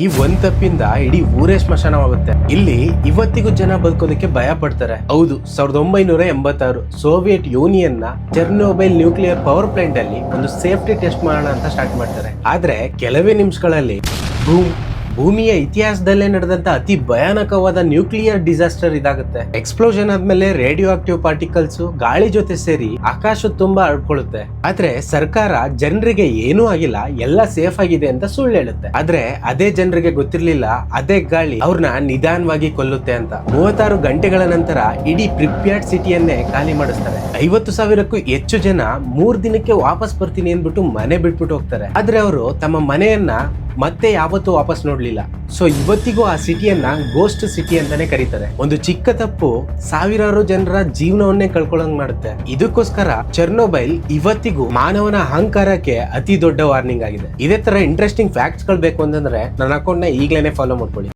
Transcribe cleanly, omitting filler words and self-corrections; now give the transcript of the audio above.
ಈ ಒಂದ್ ತಪ್ಪಿಂದ ಇಡೀ ಊರೇ ಸ್ಮಶಾನವಾಗುತ್ತೆ. ಇಲ್ಲಿ ಇವತ್ತಿಗೂ ಜನ ಬದುಕೋದಕ್ಕೆ ಭಯ ಪಡ್ತಾರೆ. ಹೌದು, 1986 ಸೋವಿಯತ್ ಯೂನಿಯನ್ ನ ಚೆರ್ನೋಬೈಲ್ ನ್ಯೂಕ್ಲಿಯರ್ ಪವರ್ ಪ್ಲಾಂಟ್ ಅಲ್ಲಿ ಒಂದು ಸೇಫ್ಟಿ ಟೆಸ್ಟ್ ಮಾಡೋಣ ಅಂತ ಸ್ಟಾರ್ಟ್ ಮಾಡ್ತಾರೆ. ಆದ್ರೆ ಕೆಲವೇ ನಿಮಿಷಗಳಲ್ಲಿ ಭೂಮಿಯ ಇತಿಹಾಸದಲ್ಲೇ ನಡೆದಂತ ಅತಿ ಭಯಾನಕವಾದ ನ್ಯೂಕ್ಲಿಯರ್ ಡಿಸಾಸ್ಟರ್ ಇದಾಗುತ್ತೆ. ಎಕ್ಸ್ಪ್ಲೋಷನ್ ಆದ್ಮೇಲೆ ರೇಡಿಯೋ ಆಕ್ಟಿವ್ ಪಾರ್ಟಿಕಲ್ಸ್ ಗಾಳಿ ಜೊತೆ ಸೇರಿ ಆಕಾಶ ತುಂಬಾ ಹರಡ್ಕೊಳ್ಳುತ್ತೆ. ಆದ್ರೆ ಸರ್ಕಾರ ಜನರಿಗೆ ಏನೂ ಆಗಿಲ್ಲ, ಎಲ್ಲ ಸೇಫ್ ಆಗಿದೆ ಅಂತ ಸುಳ್ಳು ಹೇಳುತ್ತೆ. ಆದ್ರೆ ಅದೇ ಜನರಿಗೆ ಗೊತ್ತಿರ್ಲಿಲ್ಲ ಅದೇ ಗಾಳಿ ಅವ್ರನ್ನ ನಿಧಾನವಾಗಿ ಕೊಲ್ಲುತ್ತೆ ಅಂತ. 36 ಗಂಟೆಗಳ ನಂತರ ಇಡೀ ಪ್ರಿಪ್ಯಾರ್ಡ್ ಸಿಟಿಯನ್ನೇ ಖಾಲಿ ಮಾಡಿಸ್ತಾರೆ. 50,000ಕ್ಕೂ ಹೆಚ್ಚು ಜನ 3 ದಿನಕ್ಕೆ ವಾಪಸ್ ಬರ್ತೀನಿ ಅಂದ್ಬಿಟ್ಟು ಮನೆ ಬಿಟ್ಬಿಟ್ಟು ಹೋಗ್ತಾರೆ. ಆದ್ರೆ ಅವರು ತಮ್ಮ ಮನೆಯನ್ನ ಮತ್ತೆ ಯಾವತ್ತೂ ವಾಪಸ್ ನೋಡ್ಲಿಲ್ಲ. ಸೊ ಇವತ್ತಿಗೂ ಆ ಸಿಟಿಯನ್ನ ಗೋಸ್ಟ್ ಸಿಟಿ ಅಂತಾನೆ ಕರೀತಾರೆ. ಒಂದು ಚಿಕ್ಕ ತಪ್ಪು ಸಾವಿರಾರು ಜನರ ಜೀವನವನ್ನೇ ಕಳ್ಕೊಳ್ಳಂಗ್ ಮಾಡುತ್ತೆ. ಇದಕ್ಕೋಸ್ಕರ ಚೆರ್ನೋಬೈಲ್ ಇವತ್ತಿಗೂ ಮಾನವನ ಅಹಂಕಾರಕ್ಕೆ ಅತಿ ದೊಡ್ಡ ವಾರ್ನಿಂಗ್ ಆಗಿದೆ. ಇದೇ ತರ ಇಂಟ್ರೆಸ್ಟಿಂಗ್ ಫ್ಯಾಕ್ಟ್ಸ್ ಗಳು ಬೇಕು ಅಂತಂದ್ರೆ ನನ್ನ ಅಕೌಂಟ್ ನ ಈಗಲೇ ಫಾಲೋ ಮಾಡ್ಕೊಳ್ಳಿ.